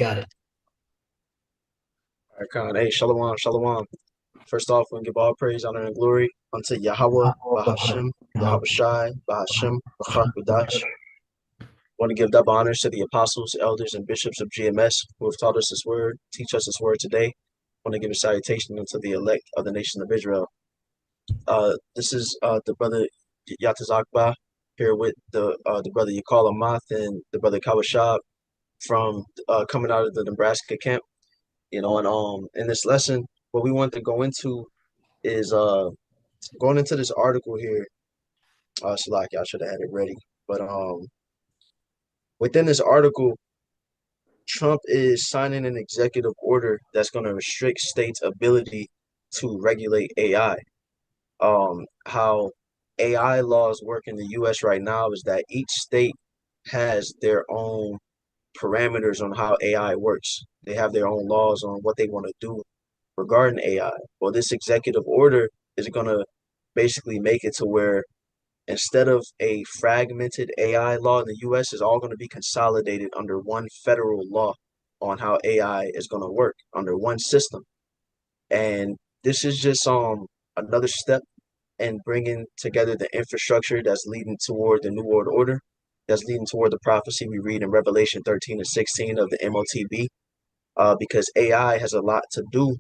Got it. All right, Khan. Hey, Shalom, Shalom. First off, we give all praise, honor, and glory unto Yahweh, Bahashem, Yahweh Shai, Bahashem, Bachakadash. Want to give double honors to the apostles, elders, and bishops of GMS who have taught us this word, teach us this word today. Want to give a salutation unto the elect of the nation of Israel. This is the brother Yatazakba here with the brother Yakal Amath and the brother Kawashab from coming out of the Nebraska camp. And in this lesson, what we want to go into is going into this article here. Salaki, I should have had it ready. But within this article, Trump is signing an executive order that's going to restrict states' ability to regulate AI. How AI laws work in the US right now is that each state has their own parameters on how AI works. They have their own laws on what they want to do regarding AI. Well, this executive order is going to basically make it to where instead of a fragmented AI law in the US, is all going to be consolidated under one federal law on how AI is going to work under one system. And this is just another step in bringing together the infrastructure that's leading toward the New World Order, that's leading toward the prophecy we read in Revelation 13 and 16 of the MOTB, because AI has a lot to do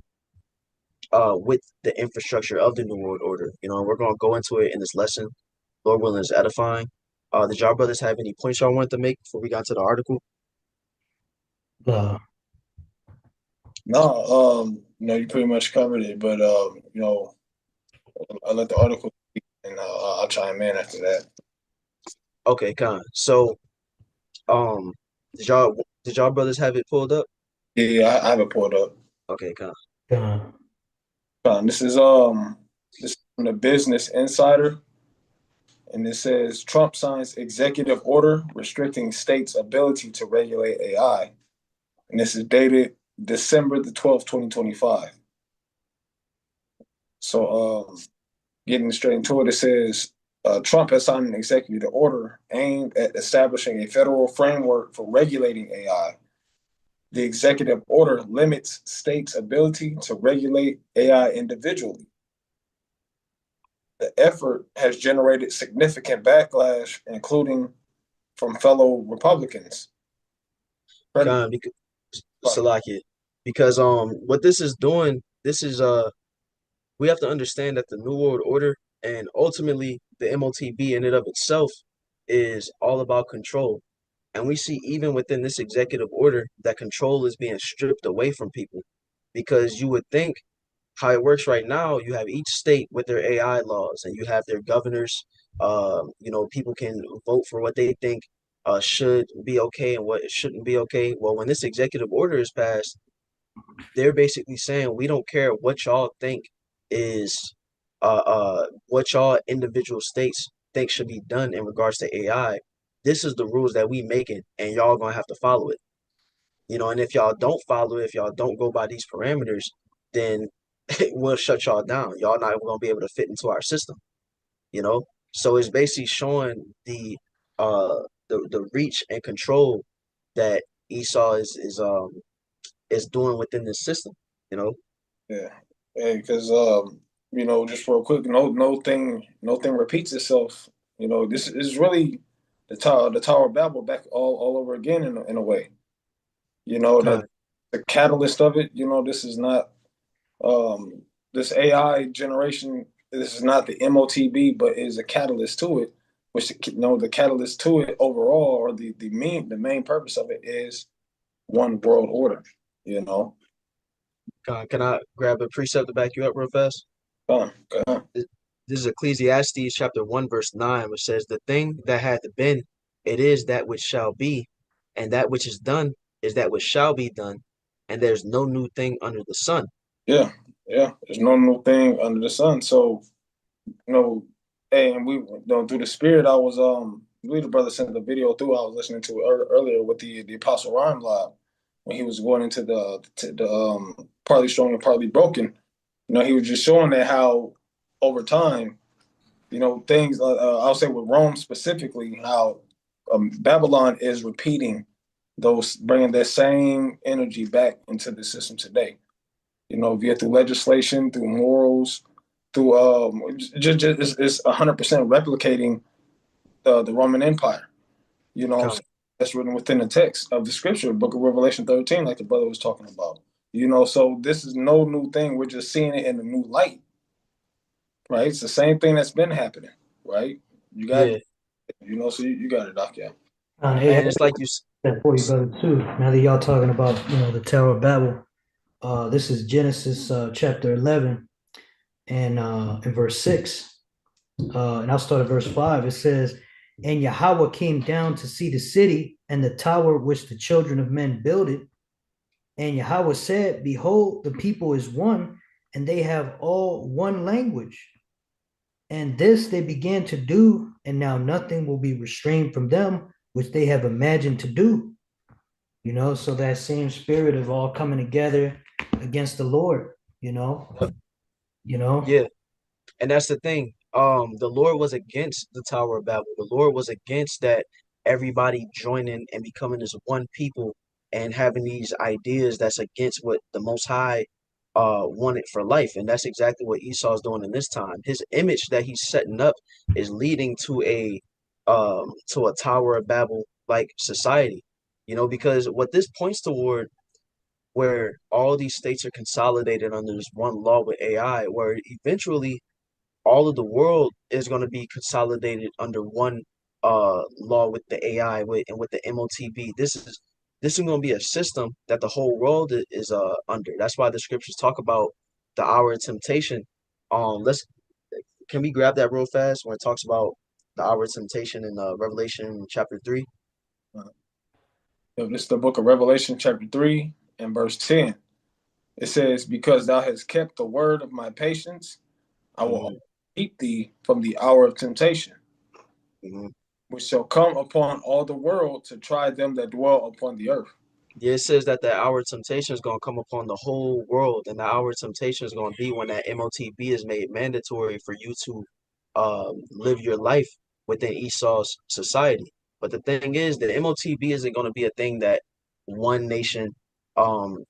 with the infrastructure of the New World Order. We're going to go into it in this lesson. Lord willing is edifying. Did y'all brothers have any points y'all wanted to make before we got to the article? Uh, No, you pretty much covered it, but I'll let the article speak and I'll chime in after that. Okay, Con. So, um, did y'all did y'all brothers have it pulled up? Yeah, I have it pulled up. Okay, Con. uh, This is from the Business Insider, and it says Trump signs executive order restricting states' ability to regulate AI, and this is dated December the 12th, 2025. So, getting straight into it, it says Trump has signed an executive order aimed at establishing a federal framework for regulating AI. The executive order limits states' ability to regulate AI individually. The effort has generated significant backlash, including from fellow Republicans. Con, because Salakia. Because what this is doing, this is we have to understand that the New World Order and ultimately the MOTB in and of itself is all about control. And we see even within this executive order that control is being stripped away from people because you would think how it works right now, you have each state with their AI laws and you have their governors. People can vote for what they think should be okay and what shouldn't be okay. Well, when this executive order is passed, they're basically saying we don't care what y'all think is what y'all individual states think should be done in regards to AI. This is the rules that we making, and y'all gonna have to follow it. And if y'all don't follow it, if y'all don't go by these parameters, then we'll shut y'all down. Y'all not gonna be able to fit into our system. You know, so it's basically showing the reach and control that Esau is doing within this system. You know. Yeah, because just real quick, no thing repeats itself. This is really the Tower of Babel back all over again in a way. The Con, the catalyst of it. This is not this AI generation. This is not the MOTB, but is a catalyst to it. Which the catalyst to it overall, or the main purpose of it is one world order. You know, can I grab a precept to back you up real fast? Go on. This is Ecclesiastes chapter 1, verse 9, which says, the thing that hath been, it is that which shall be, and that which is done is that which shall be done, and there's no new thing under the sun. Yeah, yeah. There's no new thing under the sun. So, you know, and we through the spirit, I believe the brother sent the video through. I was listening to it earlier with the Apostle Rhyme Live when he was going into the partly strong and partly broken. He was just showing that how over time, things. I'll say with Rome specifically, how Babylon is repeating those bringing that same energy back into the system today. Via through legislation, through morals, through just it's 100% replicating the Roman Empire. Con, That's written within the text of the scripture, Book of Revelation 13, like the brother was talking about. So this is no new thing. We're just seeing it in a new light, right? It's the same thing that's been happening, right? You got, yeah, so you got it, Doc. Yeah. Hey, I and got it's like you, that for you, brother, too. Now that y'all talking about, the Tower of Babel, this is Genesis chapter 11 and in verse 6. And I'll start at verse 5. It says, And Yahweh came down to see the city and the tower which the children of men builded. And Yahweh said, Behold, the people is one, and they have all one language. And this they began to do, and now nothing will be restrained from them, which they have imagined to do. So that same spirit of all coming together against the Lord, you know, you know. yeah. And that's the thing. The Lord was against the Tower of Babel. The Lord was against that everybody joining and becoming this one people and having these ideas that's against what the Most High wanted for life. And that's exactly what Esau's doing in this time. His image that he's setting up is leading to a Tower of Babel like society. Because what this points toward, where all these states are consolidated under this one law with AI, where eventually all of the world is going to be consolidated under one law with the AI and with the MOTB. This is going to be a system that the whole world is under. That's why the scriptures talk about the hour of temptation. Let's Can we grab that real fast when it talks about the hour of temptation in Revelation chapter 3? This is the book of Revelation, chapter 3, and verse 10. It says, Because thou hast kept the word of my patience, I will Hmm. keep thee from the hour of temptation, Hmm. which shall come upon all the world to try them that dwell upon the earth. Yeah, it says that the hour of temptation is going to come upon the whole world, and the hour of temptation is going to be when that MOTB is made mandatory for you to live your life within Esau's society. But the thing is, the MOTB isn't going to be a thing that one nation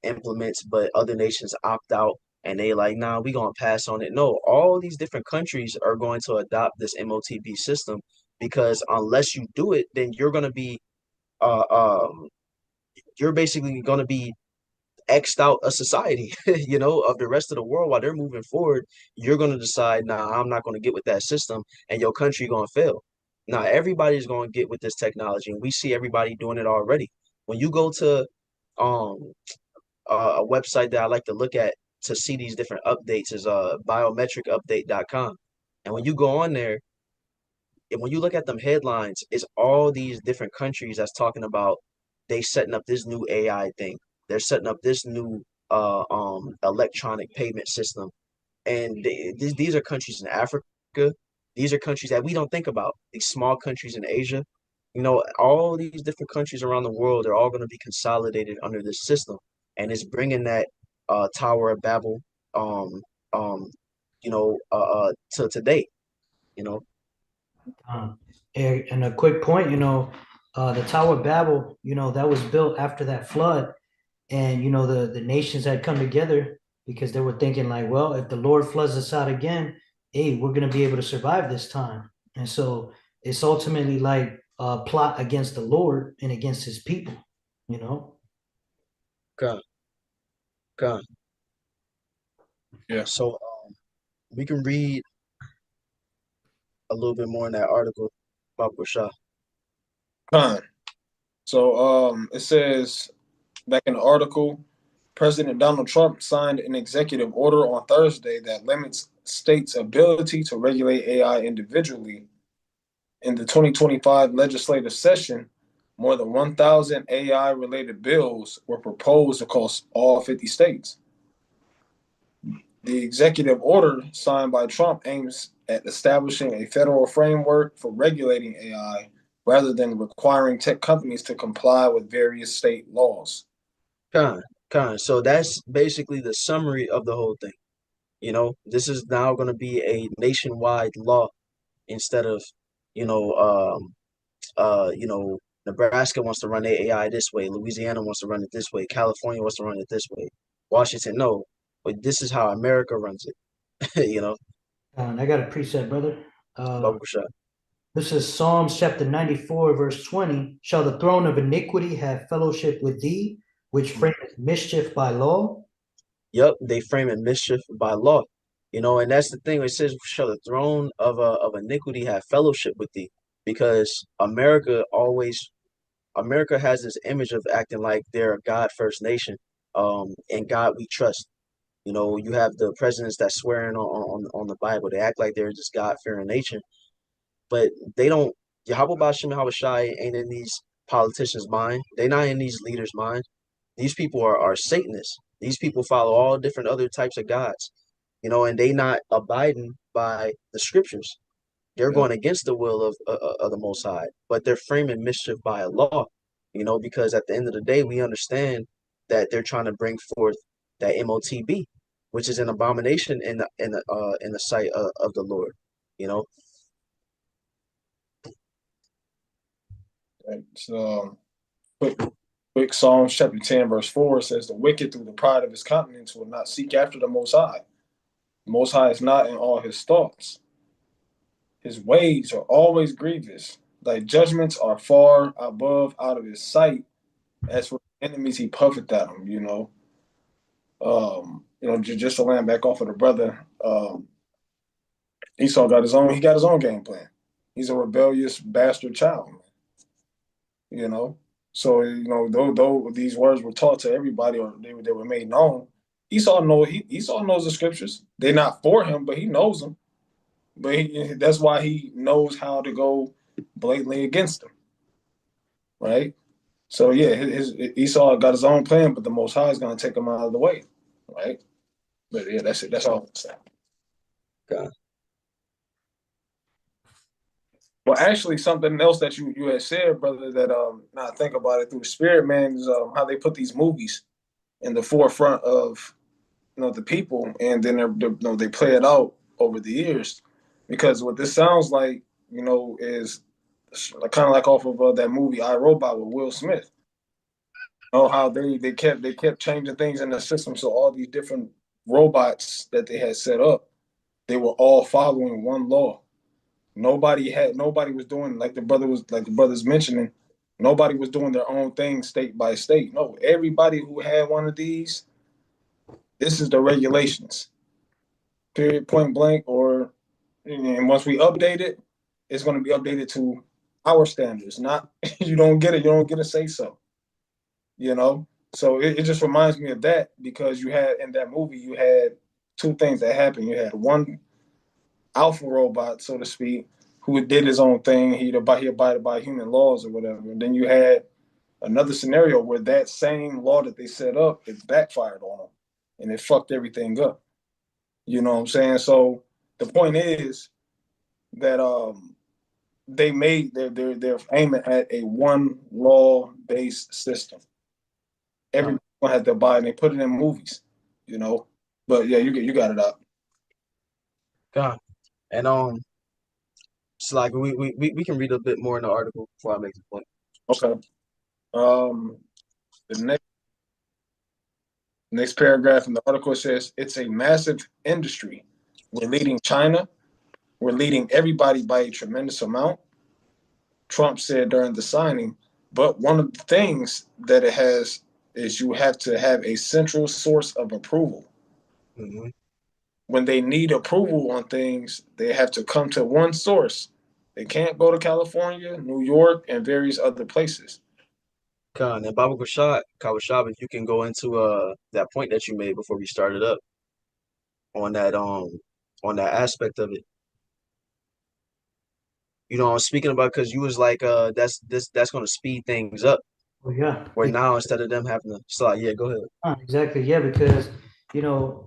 implements, but other nations opt out and they like, nah, we gonna pass on it. No, all these different countries are going to adopt this MOTB system because unless you do it, then uh, um, you're basically going to be xed out a society, of the rest of the world while they're moving forward. You're going to decide, nah, I'm not going to get with that system, and your country going to fail. Now, everybody's going to get with this technology, and we see everybody doing it already. When you go to um, a website that I like to look at to see these different updates is biometricupdate.com. And when you go on there, and when you look at them headlines, it's all these different countries that's talking about they setting up this new AI thing. They're setting up this new electronic payment system. And these are countries in Africa. These are countries that we don't think about. These small countries in Asia. All these different countries around the world are all going to be consolidated under this system. And it's bringing that Tower of Babel um, um, to today, you know. And a quick point, the Tower of Babel, that was built after that flood, and the nations had come together because they were thinking like, well, if the Lord floods us out again, hey, we're gonna be able to survive this time. And so it's ultimately like a plot against the Lord and against His people, you know. God, God. Yeah. So we can read a little bit more in that article about Rashad. Fine. So it says back in the article, President Donald Trump signed an executive order on Thursday that limits states' ability to regulate AI individually. In the 2025 legislative session, more than 1,000 AI related bills were proposed across all 50 states. The executive order signed by Trump aims at establishing a federal framework for regulating AI rather than requiring tech companies to comply with various state laws. Con, con. So that's basically the summary of the whole thing. This is now going to be a nationwide law instead of, you know, um, you know, Nebraska wants to run their AI this way. Louisiana wants to run it this way. California wants to run it this way. Washington, no. But this is how America runs it. You know, I got a precept, brother. Uh, Bubba Shot. this is Psalms chapter 94, verse 20. Shall the throne of iniquity have fellowship with thee, which frameth mischief by law? Yep, they frame it mischief by law. You know, and that's the thing. It says, "Shall the throne of iniquity have fellowship with thee?" Because America has this image of acting like they're a God first nation, and God we trust. You know, you have the presidents that swearing on the Bible. They act like they're just God fearing nation, but they don't. Yahweh Bashim Yahweh Shai ain't in these politicians' mind. They not in these leaders' mind. These people are Satanists. These people follow all different other types of gods, you know, and they not abiding by the scriptures. They're Yeah. going against the will of the Most High, but they're framing mischief by a law, you know, because at the end of the day, we understand that they're trying to bring forth that MOTB, which is an abomination in the sight of the Lord, you know. It's, quick Psalms chapter 10, verse 4 says, "The wicked through the pride of his countenance will not seek after the Most High. The Most High is not in all his thoughts. His ways are always grievous. Thy judgments are far above out of his sight. As for enemies, he puffeth at them," you know. Just to land back off of the brother, Esau he got his own game plan. He's a rebellious bastard child, you know. So, though these words were taught to everybody, or they were made known, Esau knows the scriptures. They're not for him, but he knows them. But that's why he knows how to go blatantly against them, right? So yeah, his Esau got his own plan, but the Most High is going to take him out of the way, right? But yeah, that's it. That's all I'm saying. God. Well, actually, something else that you had said, brother, that now I think about it through the spirit, man, is how they put these movies in the forefront of the people, and then they play it out over the years. Because what this sounds like, is kind of like off of that movie I, Robot with Will Smith. How they kept changing things in the system, so all these different robots that they had set up, they were all following one law. Nobody was doing like the brothers mentioning. Nobody was doing their own thing state by state. No, everybody who had one of these, this is the regulations. Period, point blank. And once we update it, it's going to be updated to our standards. Not you don't get it. You don't get to say so. You know. So it just reminds me of that, because you had in that movie you had two things that happened. You had one alpha robot, so to speak, who did his own thing. He abided by human laws or whatever. And then you had another scenario where that same law that they set up, it backfired on them and it fucked everything up. You know what I'm saying? So the point is that they're aiming at a one law based system. Everyone has to abide, and they put it in movies, you know. But yeah, you got it out. God. And it's like we can read a bit more in the article before I make the point. Okay. The next paragraph in the article says it's a massive industry. We're leading China. We're leading everybody by a tremendous amount, Trump said during the signing. But one of the things that it has is you have to have a central source of approval. Mm-hmm. When they need approval on things, they have to come to one source. They can't go to California, New York, and various other places. Khan and Baba Kawashab, if you can go into that point that you made before we started up on that aspect of it. You know, I'm speaking about, because you was like that's going to speed things up. Oh yeah. Where now instead of them having to slide, yeah, go ahead. Exactly. Yeah, because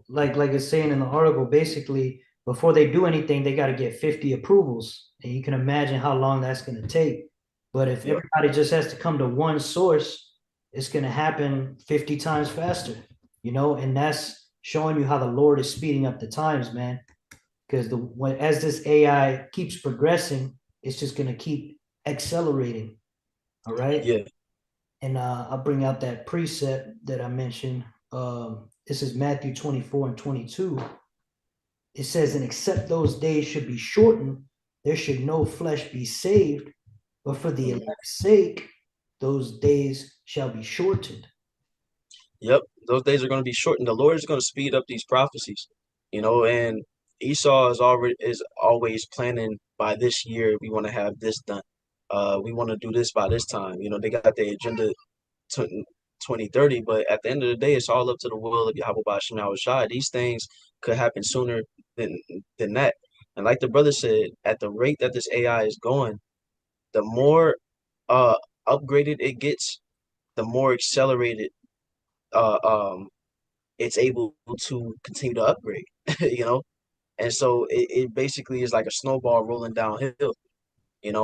like it's saying in the article, basically before they do anything, they got to get 50 approvals, and you can imagine how long that's going to take. But if everybody just has to come to one source, it's going to happen 50 times faster. And that's showing you how the Lord is speeding up the times, man. Because as this AI keeps progressing, it's just going to keep accelerating. All right. Yeah. And I'll bring out that precept that I mentioned. This is Matthew 24 and 22. It says, and except those days should be shortened, there should no flesh be saved, but for the elect's sake, those days shall be shortened. Yep, those days are going to be shortened. The Lord is going to speed up these prophecies, and Esau is always planning by this year we want to have this done. We want to do this by this time. They got their agenda 2030, but at the end of the day, it's all up to the will of Yahweh Bashim Shai. These things could happen sooner than that. And like the brother said, at the rate that this AI is going, the more uh upgraded it gets, the more accelerated uh um it's able to continue to upgrade, and so it basically is like a snowball rolling downhill, and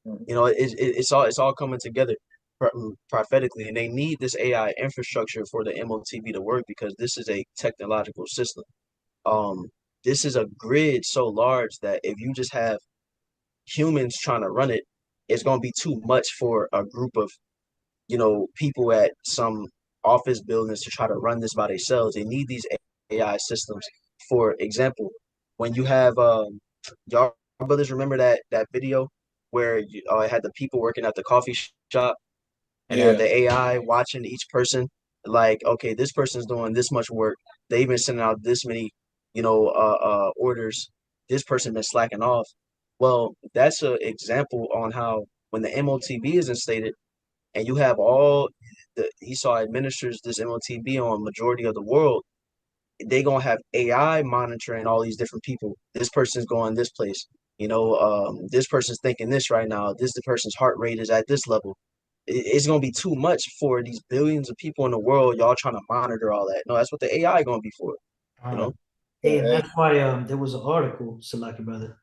it's all coming together prophetically, and they need this AI infrastructure for the MOTB to work because this is a technological system. This is a grid so large that if you just have humans trying to run it, it's going to be too much for a group of people at some office buildings to try to run this by themselves. They need these AI systems. For example, when you have y'all brothers remember that video where it had the people working at the coffee shop and had Yeah. the AI watching each person, like, okay, this person's doing this much work. They've been sending out this many, orders. This person been slacking off. Well, that's an example on how when the MOTB is instated, and you have all the Esau administers this MOTB on majority of the world, they gonna have AI monitoring all these different people. This person's going this place. This person's thinking this right now. The person's heart rate is at this level. It's gonna be too much for these billions of people in the world. Y'all trying to monitor all that? No, that's what the AI gonna be for. You Uh, know? hey, and Hey, that's why there was an article, Salaki brother.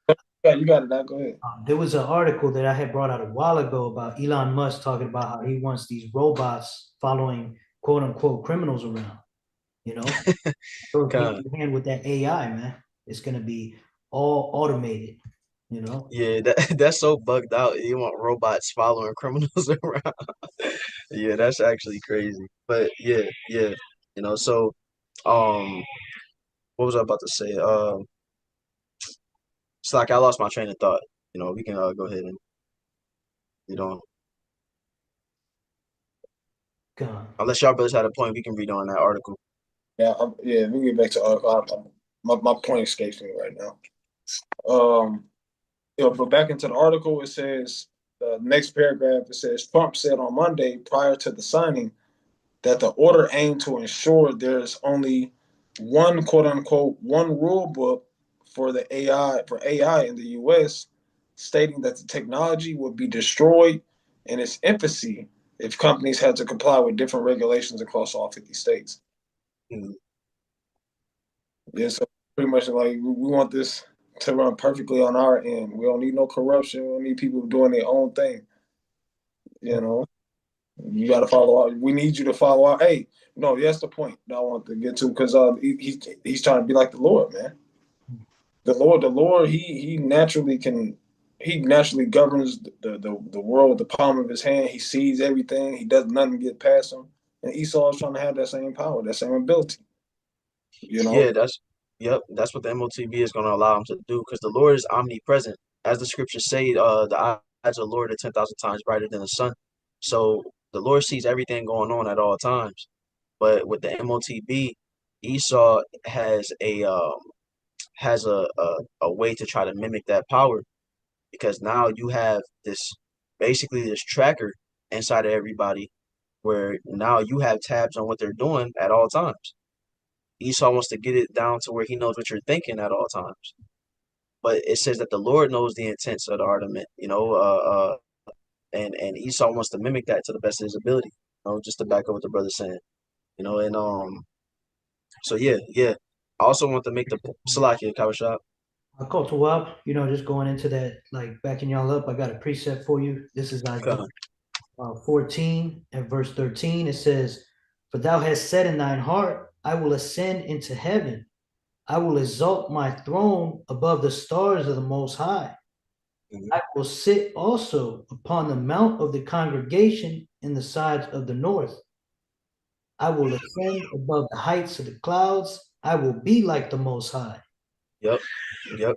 yeah, you got it now. Go ahead. There was an article that I had brought out a while ago about Elon Musk talking about how he wants these robots following quote unquote criminals around. You know, go hand Kind in hand with that AI, man. It's gonna be all automated. You know, yeah, that's so bugged out. You want robots following criminals around? Yeah, that's actually crazy. But yeah, yeah. So um, what was I about to say? It's like I lost my train of thought. We can go ahead and you know, God, unless y'all brothers had a point, we can read on that article. Yeah, yeah. We get back to my point escapes me right now. But back into the article, it says the next paragraph. It says Trump said on Monday prior to the signing that the order aimed to ensure there's only one quote unquote one rule book for the AI in the US, stating that the technology would be destroyed in its infancy if companies had to comply with different regulations across all 50 states. Mm. Yeah, so pretty much like we want this to run perfectly on our end. We don't need no corruption. We don't need people doing their own thing. You know, you got to follow out. We need you to follow out. Hey, no, that's the point that I want to get to because he's trying to be like the Lord, man. The Lord, he naturally governs the world with the palm of his hand. He sees everything. He does nothing get past him. And Esau is trying to have that same power, that same ability. You know, Yeah, that's what the MOTB is going to allow him to do because the Lord is omnipresent. As the scriptures say, the eyes of the Lord are 10,000 times brighter than the sun. So the Lord sees everything going on at all times. But with the MOTB, Esau has a way to try to mimic that power because now you have this tracker inside of everybody where now you have tabs on what they're doing at all times. Esau wants to get it down to where he knows what you're thinking at all times. But it says that the Lord knows the intents of the argument, and Esau wants to mimic that to the best of his ability, just to back up what the brother's saying, and so yeah, yeah. I also want to make the Salakia Kawashab. I call to up. Just going into that, like backing y'all up. I got a precept for you. This is Isaiah 14 and verse 13. It says, "For thou hast said in thine heart, I will ascend into heaven. I will exalt my throne above the stars of the Most High. Mhm. I will sit also upon the mount of the congregation in the sides of the north. I will ascend above the heights of the clouds. I will be like the Most High. Yep, yep.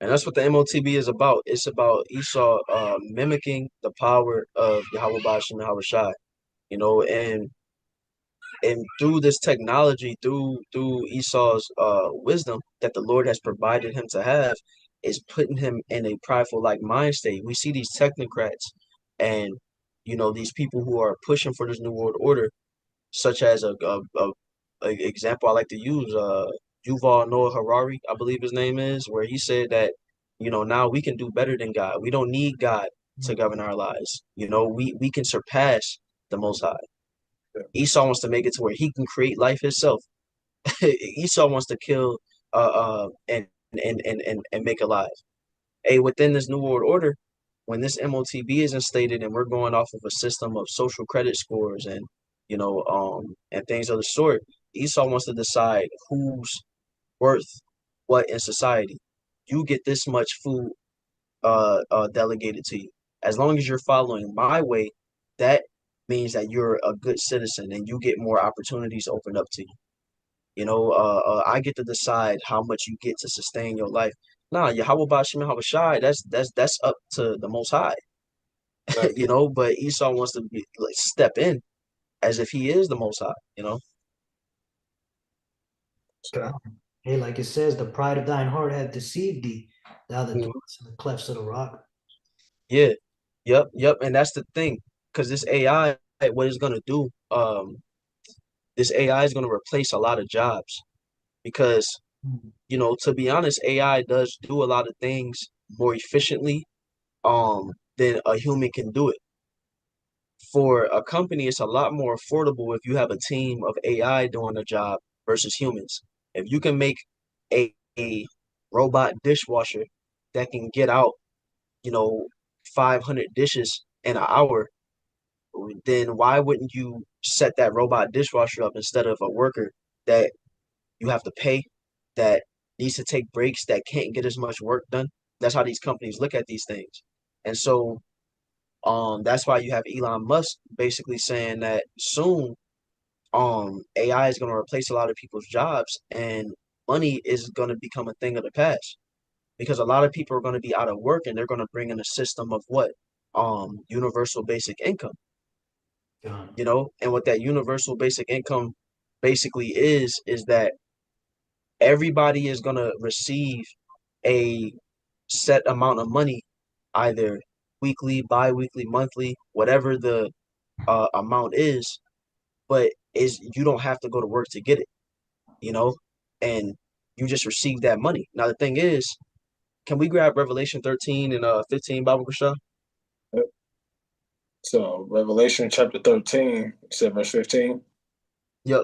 And that's what the MOTB is about. It's about Esau mimicking the power of Yahweh Bashim and Shai, you know, and through this technology, through Esau's wisdom that the Lord has provided him to have, is putting him in a prideful like mind state. We see these technocrats and these people who are pushing for this new world order, such as a example I like to use, Yuval Noah Harari, I believe his name is, where he said that now we can do better than God. We don't need God to govern our lives. We can surpass the Most High. Esau wants to make it to where he can create life himself. Esau wants to kill and make alive. Hey, within this new world order, when this MOTB is instated and we're going off of a system of social credit scores and and things of the sort, Esau wants to decide who's worth what in society. You get this much food delegated to you. As long as you're following my way, that means that you're a good citizen and you get more opportunities opened up to you. I get to decide how much you get to sustain your life. Nah, Yahweh Bashim Yahweh Shai, that's up to the Most High. Right. But Esau wants to be like step in as if he is the Most High. So, Hey, like it says, the pride of thine heart hath deceived thee, thou that Mhm. dwellest in the clefts of the rock. Yeah, yep, and that's the thing, because this AI, what it's gonna do, this AI is gonna replace a lot of jobs because to be honest, AI does do a lot of things more efficiently than a human can do it. For a company, it's a lot more affordable if you have a team of AI doing a job versus humans. If you can make a robot dishwasher that can get out, you know, 500 dishes in an hour, then why wouldn't you set that robot dishwasher up instead of a worker that you have to pay, that needs to take breaks, that can't get as much work done? That's how these companies look at these things. And so that's why you have Elon Musk basically saying that soon AI is going to replace a lot of people's jobs and money is going to become a thing of the past because a lot of people are going to be out of work and they're going to bring in a system of what universal basic income, God. and what that universal basic income basically is that everybody is going to receive a set amount of money, either weekly, bi-weekly, monthly, whatever the amount is, but is you don't have to go to work to get it, you know, and you just receive that money. Now the thing is, can we grab Revelation 13 and 15, Bible Kasha? so Revelation chapter 13, said verse 15. Yep.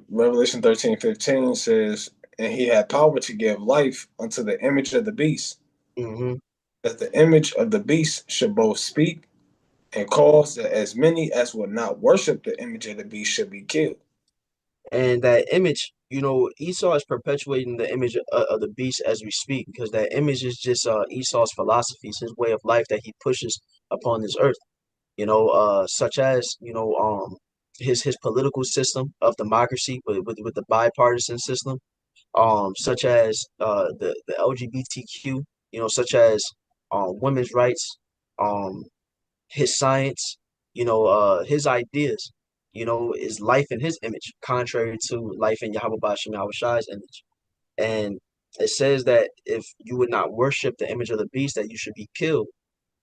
Revelation 13:15 says, and he had power to give life unto the image of the beast, hmm that the image of the beast should both speak and cause that as many as would not worship the image of the beast should be killed. And that image, Esau is perpetuating the image of the beast as we speak, because that image is just Esau's philosophies, his way of life that he pushes upon this earth. Such as his political system of democracy with the bipartisan system, such as the LGBTQ, such as women's rights, um, his science, his ideas, is life in his image, contrary to life in Yahweh Bashim Yahweh Shai's image. And it says that if you would not worship the image of the beast, that you should be killed.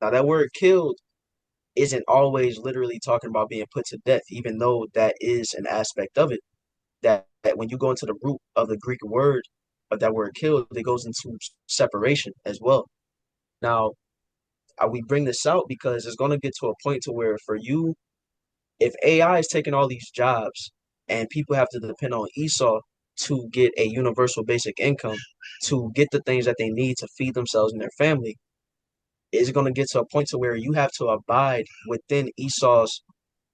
Now, that word killed isn't always literally talking about being put to death, even though that is an aspect of it. That when you go into the root of the Greek word of that word killed, it goes into separation as well. Now, we bring this out because it's going to get to a point to where for you, if AI is taking all these jobs and people have to depend on Esau to get a universal basic income, to get the things that they need to feed themselves and their family, it's going to get to a point to where you have to abide within Esau's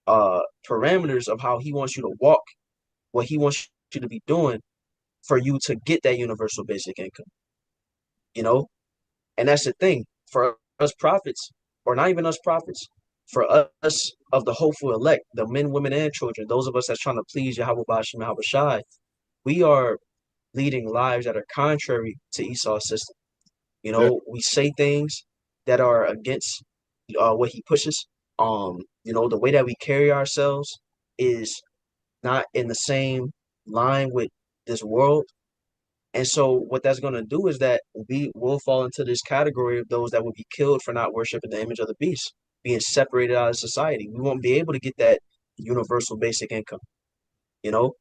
parameters of how he wants you to walk, what he wants you to be doing for you to get that universal basic income, you know? And that's the thing. for us prophets, or not even us prophets, for us of the hopeful elect, the men, women, and children, those of us that's trying to please Yahweh Bashim Yahweh Shai, we are leading lives that are contrary to Esau's system. You Yeah. know, we say things that are against what he pushes. You know, the way that we carry ourselves is not in the same line with this world. And so what that's going to do is that we will fall into this category of those that will be killed for not worshiping the image of the beast, being separated out of society. We won't be able to get that universal basic income, you know?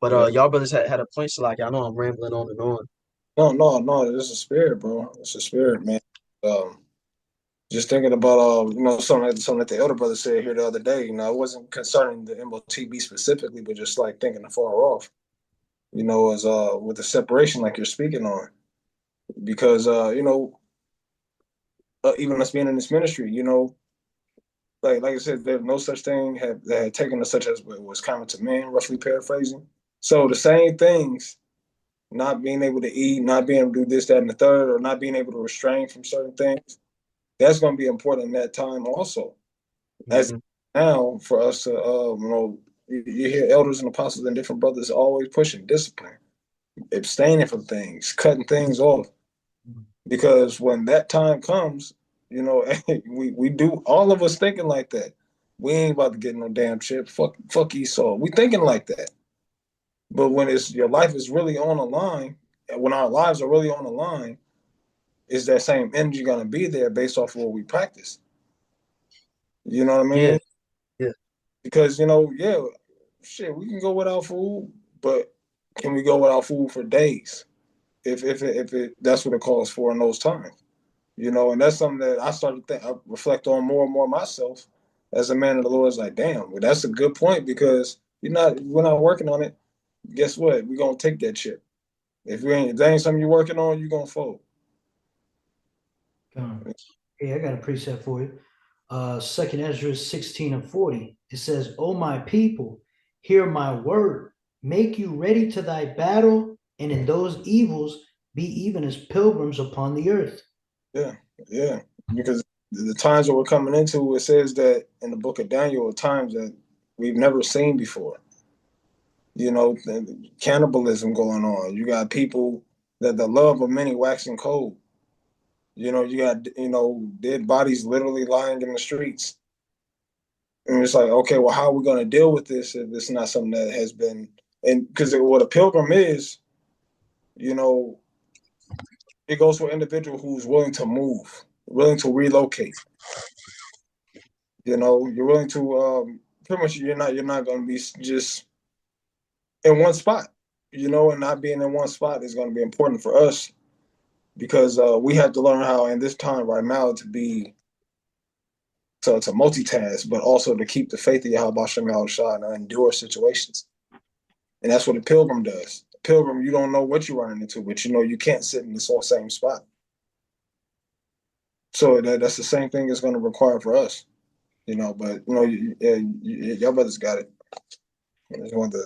But Yeah. y'all brothers had a point, so like I know I'm rambling on and on. No. It's a spirit, bro. It's a spirit, man. Um, just thinking about something that the elder brother said here the other day. You know, it wasn't concerning the MOTB specifically, but just like thinking afar off. You know, as with the separation, like you're speaking on, because even us being in this ministry, you know, like I said, there's no such thing that had taken us such as what was common to man, roughly paraphrasing. So the same things, not being able to eat, not being able to do this, that, and the third, or not being able to restrain from certain things, that's going to be important in that time also. As Mm-hmm. now for us to, you hear elders and apostles and different brothers always pushing discipline, abstaining from things, cutting things off, because when that time comes, you know, we do all of us thinking like that. We ain't about to get no damn chip. Fuck Esau. We thinking like that. But when it's your life is really on the line, when our lives are really on the line, is that same energy gonna be there based off of what we practice? You know what I Yeah, mean? yeah. Because yeah, shit, we can go without food, but can we go without food for days? If that's what it calls for in those times. You know, and that's something that I started to I reflect on more and more myself as a man of the Lord. Is like, damn, well, that's a good point because we're not working on it. Guess what? We're gonna take that chip. If that ain't something you're working on, you're gonna fold. Hey, I got a precept for you. Second Ezra 16 and 40. It says, "O my people, hear my word. Make you ready to thy battle, and in those evils be even as pilgrims upon the earth." Yeah, yeah. Because the times that we're coming into, it says that in the book of Daniel, are times that we've never seen before. You know, cannibalism going on. You got people that the love of many waxing cold. You know, you got dead bodies literally lying in the streets. And it's like, okay, well, how are we going to deal with this if it's not something that has been? And because what a pilgrim is, you know, it goes for an individual who's willing to move, willing to relocate. You know, you're willing to pretty much you're not going to be just in one spot. You know, and not being in one spot is going to be important for us because we have to learn how in this time right now to multitask, but also to keep the faith of Yahweh Shem Shah and endure situations. And that's what a pilgrim does. A pilgrim, you don't know what you're running into, but you know you can't sit in the same spot. So that's the same thing it's going to require for us, you know. But y'all brothers got it. I just wanted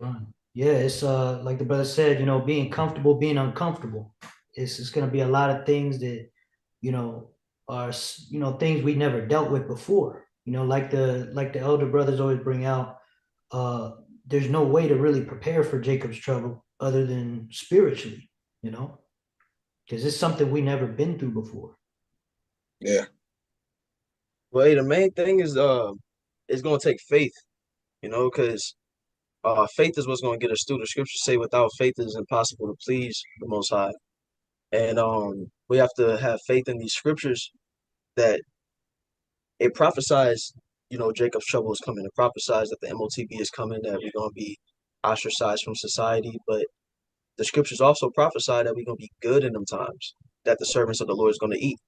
to, Yeah, it's like the brother said, being comfortable, being uncomfortable. It's gonna be a lot of things that, you know, are things we never dealt with before. Like the elder brothers always bring out, uh, there's no way to really prepare for Jacob's trouble other than spiritually, you know, because it's something we never been through before. yeah, Well, hey, the main thing is it's gonna take faith, you know, because faith is what's gonna get us through. The scriptures say without faith it is impossible to please the Most High. And we have to have faith in these scriptures that it prophesies, you know, Jacob's trouble is coming. It prophesies that the MOTB is coming, that we're gonna be ostracized from society. But the scriptures also prophesy that we're gonna be good in them times, that the servants of the Lord is gonna eat.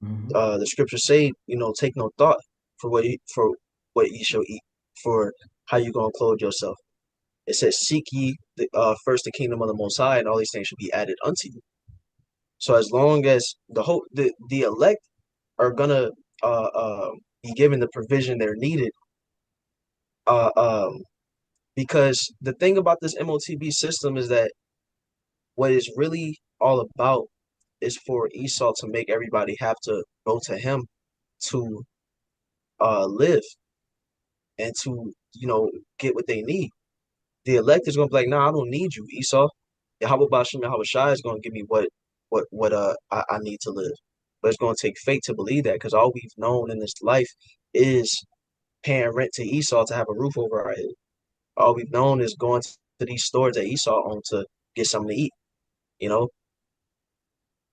Mhm. The scriptures say, you know, take no thought for what ye shall eat, for how you gonna clothe yourself. It says, seek ye first the kingdom of the Most High, and all these things should be added unto you. So as long as the elect are gonna be given the provision they're needed, uh, um, because the thing about this MOTB system is that what it's really all about is for Esau to make everybody have to go to him to live and to, get what they need. The elect is gonna be like, nah, I don't need you, Esau. Yahweh Bashim Yahweh Shai is gonna give me what I need to live. But it's gonna take faith to believe that, because all we've known in this life is paying rent to Esau to have a roof over our head. All we've known is going to these stores that Esau owned to get something to eat, you know?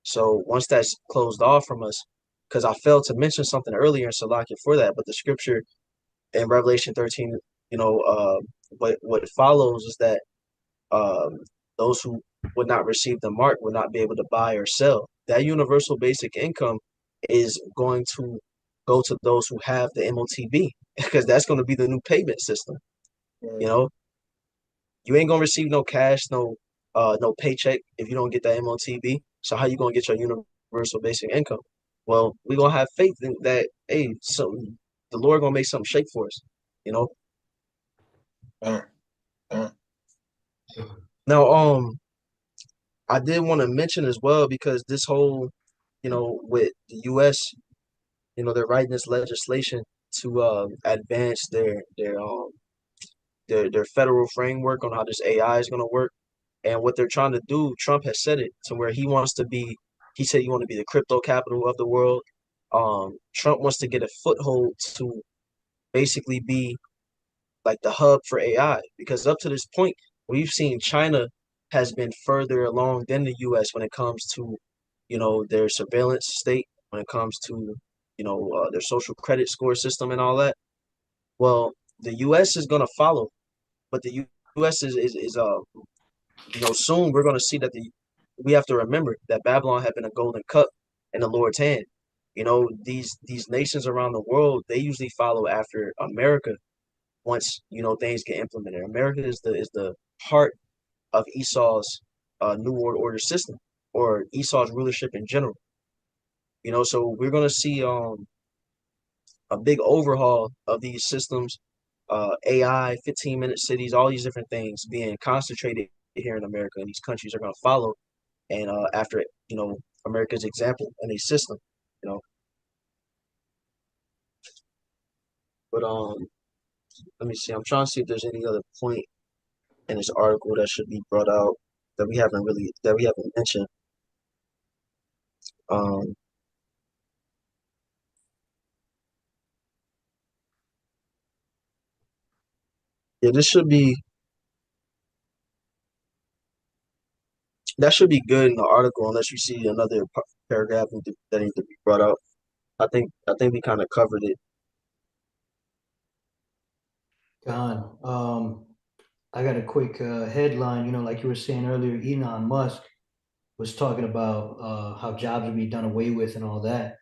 So once that's closed off from us, because I failed to mention something earlier in Salakia for that, but the scripture in Revelation 13, what follows is that um, those who would not receive the mark would not be able to buy or sell. That universal basic income is going to go to those who have the MOTB, because that's going to be the new payment system. You Right. know, you ain't gonna receive no cash, no paycheck if you don't get that MOTB. So how you gonna get your universal basic income? Well, we gonna have faith in that. Hey, the Lord gonna make something shake for us. You know. Uh, uh, Now, I did want to mention as well, because this whole, with the U.S., they're writing this legislation to advance their federal framework on how this AI is gonna work. And what they're trying to do, Trump has said it to where he said he want to be the crypto capital of the world. Trump wants to get a foothold to basically be like the hub for AI, because up to this point, we've seen China has been further along than the US when it comes to, their surveillance state, when it comes to, their social credit score system and all that. Well, the US is going to follow, but the US soon we're going to see that we have to remember that Babylon had been a golden cup in the Lord's hand. These nations around the world, they usually follow after America once, things get implemented. America is the heart of Esau's New World Order system, or Esau's rulership in general. So we're going to see a big overhaul of these systems, AI, 15-minute cities, all these different things being concentrated here in America, and these countries are going to follow. And after America's example and a system, you know. But let me see. I'm trying to see if there's any other point in this article that should be brought out that we haven't mentioned. Um, yeah, that should be good in the article, unless you see another paragraph that needs to be brought out. I think we kind of covered it. God, I got a quick headline. Like you were saying earlier, Elon Musk was talking about how jobs would be done away with and all that.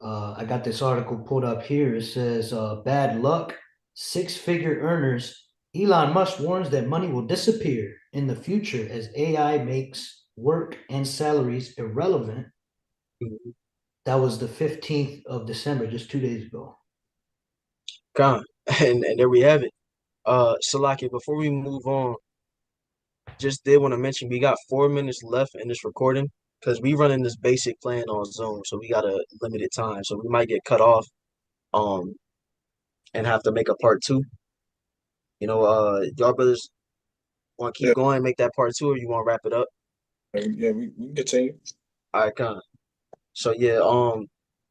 I got this article pulled up here. It says, bad luck, six-figure earners. Elon Musk warns that money will disappear in the future as AI makes work and salaries irrelevant. That was the 15th of December, just 2 days ago. Con, and there we have it. Salaki, before we move on, just did want to mention we got 4 minutes left in this recording, because we running this basic plan on Zoom, so we got a limited time, so we might get cut off, um, and have to make a part two. Y'all brothers want to keep yeah, going, make that part two, or you want to wrap it up? yeah, we can continue. All right, kind of. So yeah,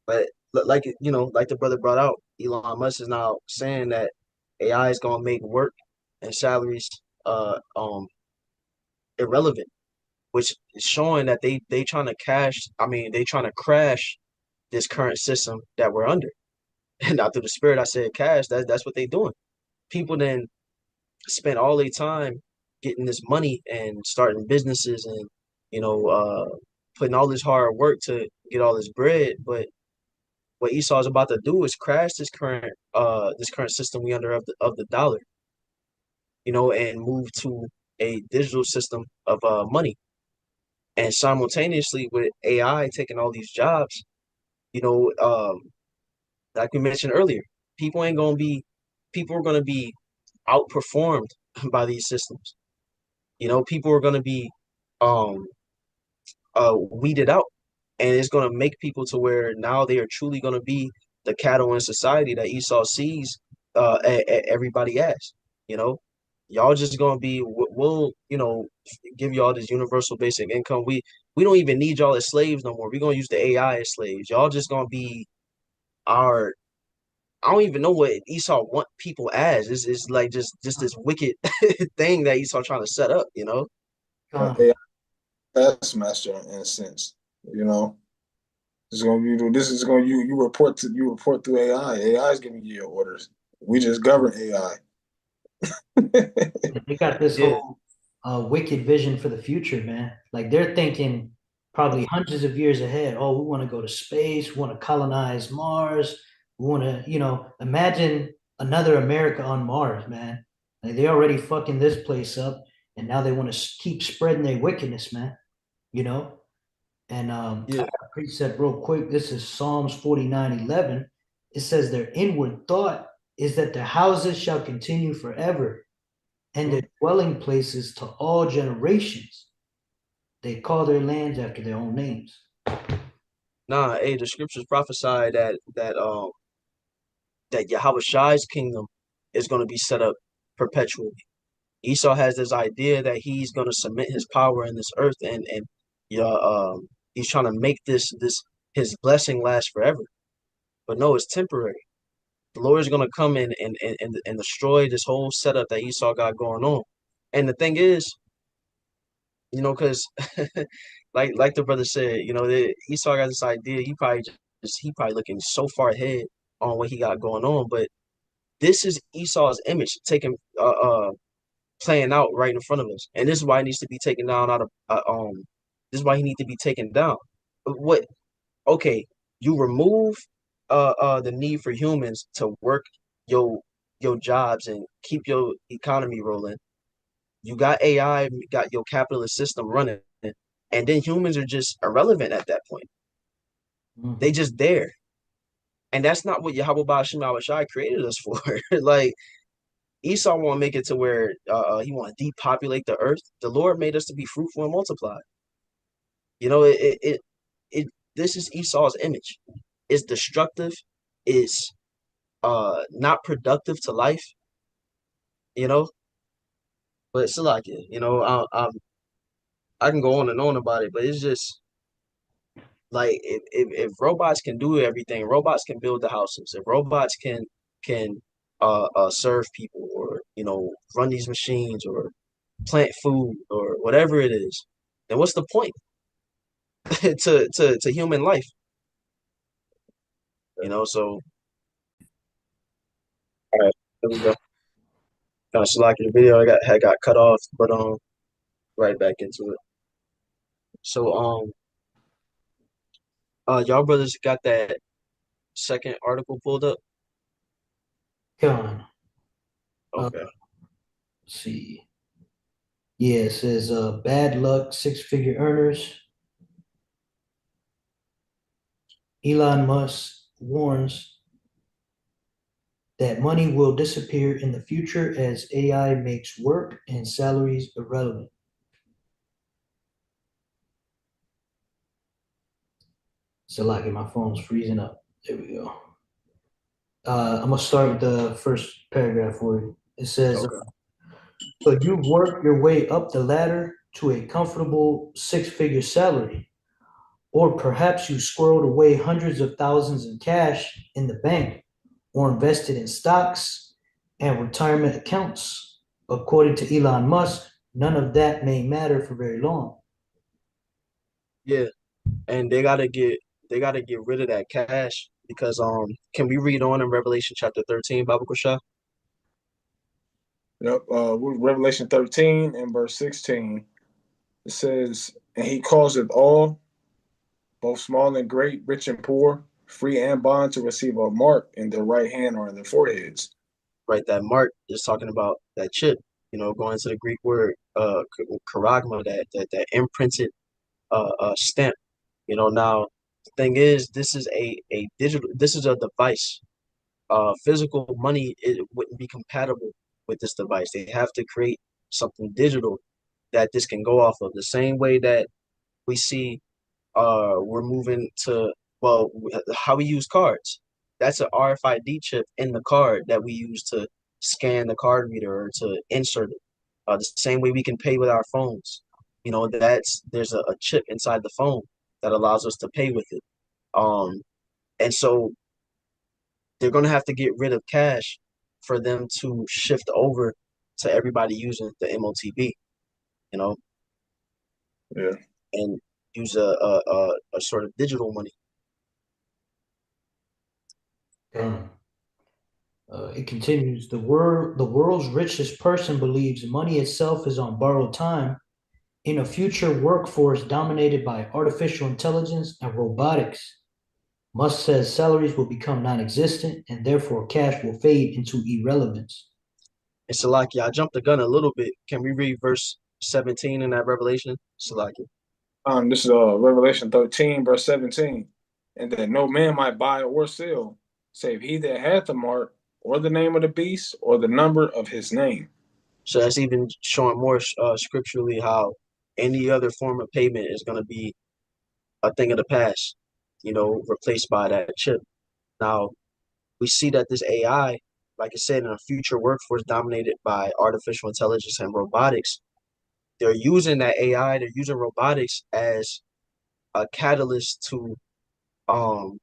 but like the brother brought out, Elon Musk is now saying that AI is gonna make work and salaries irrelevant, which is showing that they trying to they trying to crash this current system that we're under. And not through the spirit, I said cash. That's what they doing. People then spend all their time getting this money and starting businesses, and putting all this hard work to get all this bread. But what Esau is about to do is crash this current system we under of the dollar, and move to a digital system of money. And simultaneously with AI taking all these jobs, you know, um, like we mentioned earlier, people ain't gonna be people are gonna be outperformed by these systems. People are gonna be um weeded out. and it's gonna make people to where now they are truly gonna be the cattle in society that Esau sees everybody as. You know, y'all just gonna be we'll give y'all this universal basic income. We don't even need y'all as slaves no more. We're gonna use the AI as slaves. Y'all just gonna be our I don't even know what Esau want people as. It's like just this wicked thing that Esau trying to set up, you know? Con, AI taskmaster in a sense. You know, it's gonna be this is gonna you report through AI. AI is giving you your orders. We just govern AI. they got this Yeah, whole wicked vision for the future, man. Like they're thinking probably hundreds of years ahead. Oh, we want to go to space, we want to colonize Mars, we want to, imagine another America on Mars, man. Like they already fucking this place up, and now they want to keep spreading their wickedness, man. You know? And I yeah. got a precept real quick. This is Psalms 49:11. It says their inward thought is that their houses shall continue forever and their dwelling places to all generations. They call their lands after their own names. Nah, hey, the scriptures prophesy that Yahweh Shai's kingdom is gonna be set up perpetually. Esau has this idea that he's gonna cement his power in this earth and yeah, he's trying to make this his blessing last forever. But no, it's temporary. The Lord is gonna come in and destroy this whole setup that Esau got going on. And the thing is, because like the brother said, Esau got this idea. He probably looking so far ahead on what he got going on. But this is Esau's image taking playing out right in front of us, and this is why he needs to be taken down out of This is why he need to be taken down. What? Okay, you remove the need for humans to work your your jobs and keep your economy rolling. You got AI, got your capitalist system running, and then humans are just irrelevant at that point. They Mhm. just there. And that's not what Yahweh Bashim Awashai created us for. Like Esau want to make it to where he want to depopulate the earth. The Lord made us to be fruitful and multiply. You know, it this is Esau's image. It's destructive. It's not productive to life. You know, but it's like it. I can go on and on about it, but it's just like if robots can do everything, robots can build the houses. If robots can serve people, or run these machines, or plant food, or whatever it is, then what's the point to human life? So all right, there we go. Kind of slacking the video. I had got cut off, but right back into it. So y'all brothers got that second article pulled up? Con, Okay. let's see. Yeah, it says bad luck, six-figure earners. Elon Musk warns that money will disappear in the future as AI makes work and salaries irrelevant. So like my phone's freezing up. There we go. I'm gonna start with the first paragraph for you. It says, Okay. so you work your way up the ladder to a comfortable six-figure salary, or perhaps you squirreled away hundreds of thousands in cash in the bank or invested in stocks and retirement accounts. According to Elon Musk, none of that may matter for very long. Yeah, and they gotta get rid of that cash because can we read on in Revelation chapter 13, Baba Kusha? Yep. Revelation 13 and verse 16. It says, and he calls it all, both small and great, rich and poor, free and bond, to receive a mark in their right hand or in their foreheads. Right, that mark is talking about that chip, going to the Greek word charagma, that imprinted stamp. Now the thing is, this is a digital, this is a device. Physical money, it wouldn't be compatible with this device. They have to create something digital that this can go off of. The same way that we see we're moving to, well, how we use cards. That's an RFID chip in the card that we use to scan the card reader or to insert it. The same way we can pay with our phones. There's a chip inside the phone that allows us to pay with it. Um, and so they're going to have to get rid of cash for them to shift over to everybody using the MOTB, you know, Yeah. and use a sort of digital money. It continues. The world's richest person believes money itself is on borrowed time in a future workforce dominated by artificial intelligence and robotics. Musk says salaries will become non-existent and therefore cash will fade into irrelevance. And Salaki, I jumped the gun a little bit. Can we read verse 17 in that Revelation? Salaki. This is Revelation 13, verse 17. And that no man might buy or sell, save he that hath the mark, or the name of the beast, or the number of his name. So that's even showing more scripturally how any other form of payment is going to be a thing of the past, replaced by that chip. Now, we see that this AI, like I said, in a future workforce dominated by artificial intelligence and robotics, they're using that AI, they're using robotics as a catalyst to um,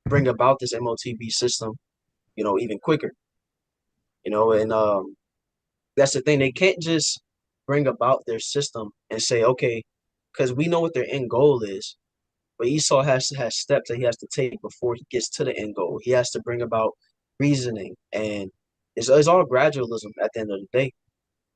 bring about this MOTB system, even quicker. And that's the thing. They can't just bring about their system and say, okay, because we know what their end goal is. But Esau has steps that he has to take before he gets to the end goal. He has to bring about reasoning, and it's all gradualism at the end of the day,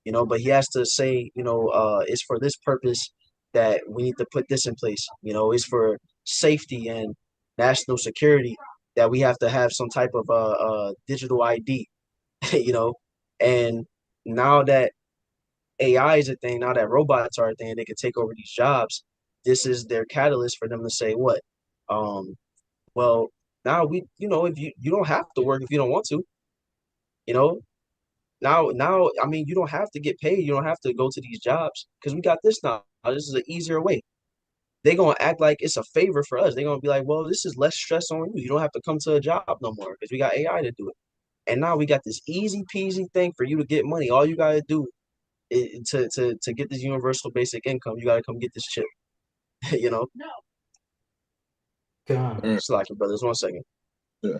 But he has to say, it's for this purpose that we need to put this in place. It's for safety and national security that we have to have some type of digital ID, And now that AI is a thing, now that robots are a thing, they can take over these jobs. This is their catalyst for them to say what? Um, well, now if you don't have to work if you don't want to, you know. Now, I mean, you don't have to get paid. You don't have to go to these jobs because we got this now. This is an easier way. They're gonna act like it's a favor for us. They're gonna be like, well, this is less stress on you. You don't have to come to a job no more because we got AI to do it. And now we got this easy peasy thing for you to get money. All you gotta do to get this universal basic income, you gotta come get this chip. you know, God. Slack your brothers. 1 second. Yeah.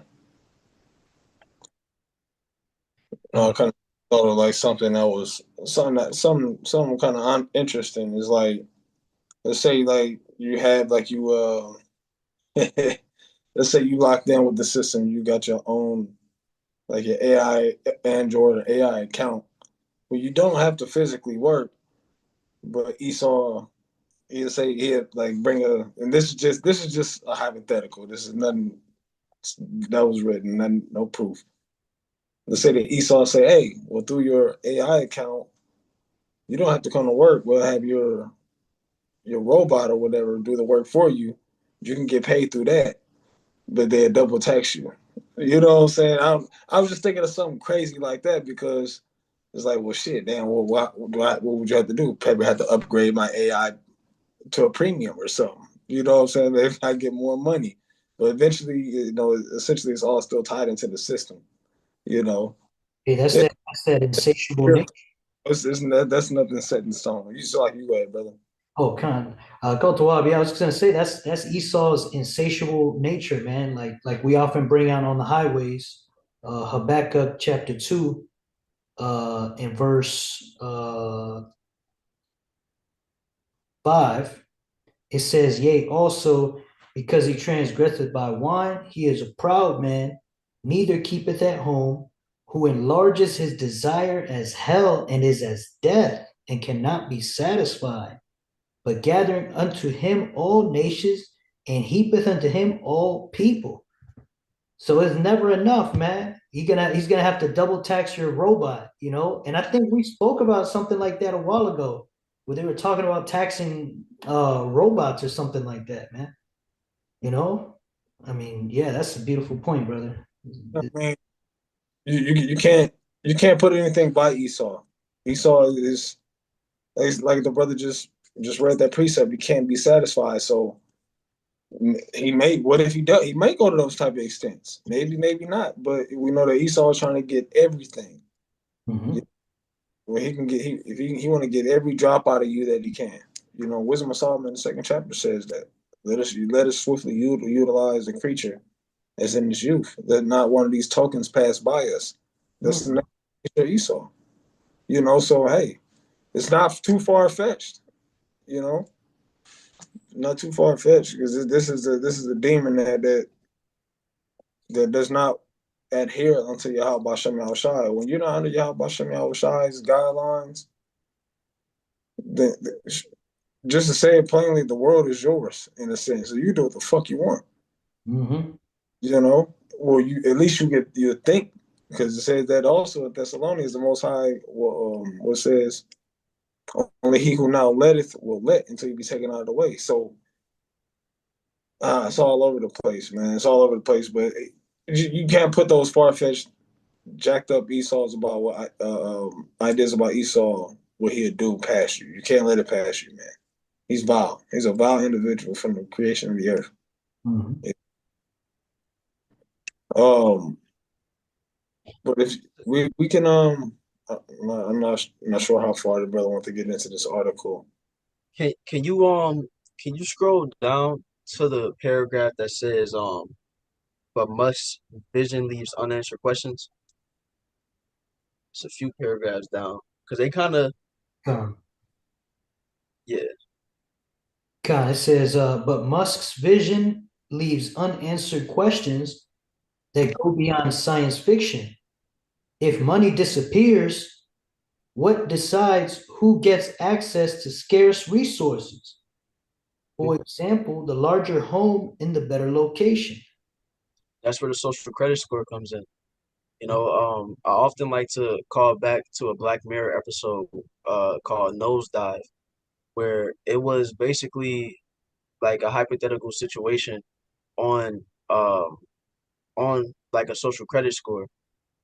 Kind of thought of like something that was something kind of interesting is like, let's say like you have like you let's say you locked in with the system, you got your own like your AI Android or AI account. Well, you don't have to physically work, but Esau he'll say he'll like bring a, and this is just a hypothetical. This is nothing that was written, nothing, no proof. Let's say that Esau say, hey, well, through your AI account, you don't have to come to work. We'll have your robot or whatever do the work for you. You can get paid through that, but they'll double tax you. You know what I'm saying? I was just thinking of something crazy like that because it's like, well, shit, damn, well, what would you have to do? Probably have to upgrade my AI to a premium or something. You know what I'm saying? If I get more money. But eventually, essentially it's all still tied into the system, you know. Hey, that's that insatiable nature. That's nothing set in stone. You saw you go ahead, brother. Oh, go to Wab. Yeah, I was gonna say that's Esau's insatiable nature, man. Like we often bring out on the highways, Habakkuk chapter 2, in verse 5, it says, yea, also because he transgresseth by wine, he is a proud man, neither keepeth at home, who enlarges his desire as hell and is as death, and cannot be satisfied, but gathering unto him all nations, and heapeth unto him all people. So it's never enough, man. He's gonna have to double tax your robot, And I think we spoke about something like that a while ago, where they were talking about taxing robots or something like that, man. I mean, yeah, that's a beautiful point, brother. I mean, you can't put anything by Esau. Esau is like the brother just just read that precept. You can't be satisfied. So he may. What if he does? He may go to those type of extents. Maybe, maybe not. But we know that Esau is trying to get everything. Hmm. Where he can get, if he want to get every drop out of you that he can. You know, Wisdom of Solomon in the second chapter says that let us swiftly utilize the creature as in his youth. That not one of these tokens pass by us. That's the nature of Esau. You know, so hey, it's not too far fetched. You know, not too far fetched because this is a demon that does not adhere unto Yahweh Shem Shai. When you're not under Yahweh Shem Shai's guidelines, then just to say it plainly, the world is yours in a sense. So you do what the fuck you want. Hmm. You know, well, you at least you think because it says that also at Thessalonians the Most High what says only he who now letteth will let until he be taken out of the way. So it's all over the place, man. It's all over the place, but you can't put those far fetched, jacked up Esau's about what ideas about Esau what he'd do past you. You can't let it pass you, man. He's vile. He's a vile individual from the creation of the earth. Hmm. Um, but if we can I'm not sure how far the brother wants to get into this article. Can you scroll down to the paragraph that says but must vision leaves unanswered questions? It's a few paragraphs down because they kind of Con. yeah. Con. It says, but Musk's vision leaves unanswered questions that go beyond science fiction. If money disappears, what decides who gets access to scarce resources? For example, the larger home in the better location. That's where the social credit score comes in. I often like to call back to a Black Mirror episode called Nosedive, where it was basically like a hypothetical situation on um on like a social credit score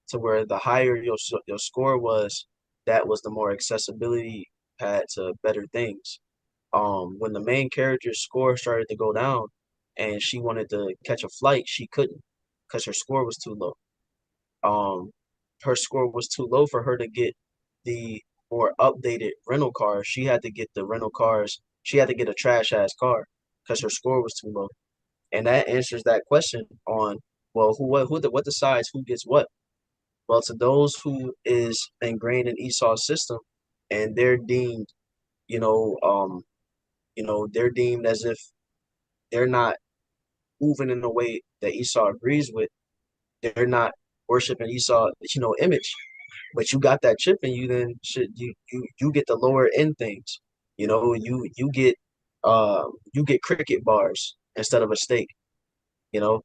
to where the higher your score was, that was the more accessibility had to better things. When the main character's score started to go down and she wanted to catch a flight, she couldn't because her score was too low. Um, her score was too low for her to get the more updated rental car. She had to get the rental cars. She had to get a trash ass car because her score was too low. And that answers that question on, well, what decides who gets what? Well, to those who is ingrained in Esau's system, and they're deemed, you know, they're deemed as if they're not moving in a way that Esau agrees with. They're not worshiping Esau, image. But you got that chip in you, then you get the lower end things. You get cricket bars instead of a steak, you know.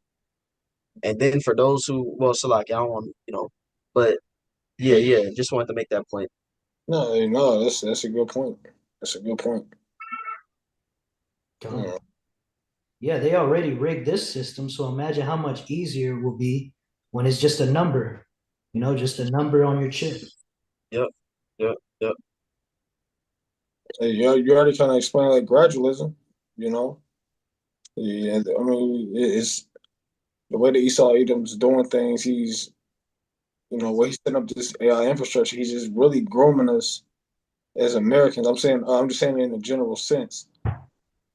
And then for those who, well, Salaki, I don't want, but yeah, yeah, just wanted to make that point. No, no, that's a good point. That's a good point. Con. Yeah. Yeah, they already rigged this system, so imagine how much easier it will be when it's just a number, just a number on your chip. Yep, yep, yep. Hey, you already kind of explained like gradualism, you know. Yeah, I mean, it's the way that Esau Edom's doing things. He's, when he's setting up this AI infrastructure, he's just really grooming us as Americans. I'm just saying in a general sense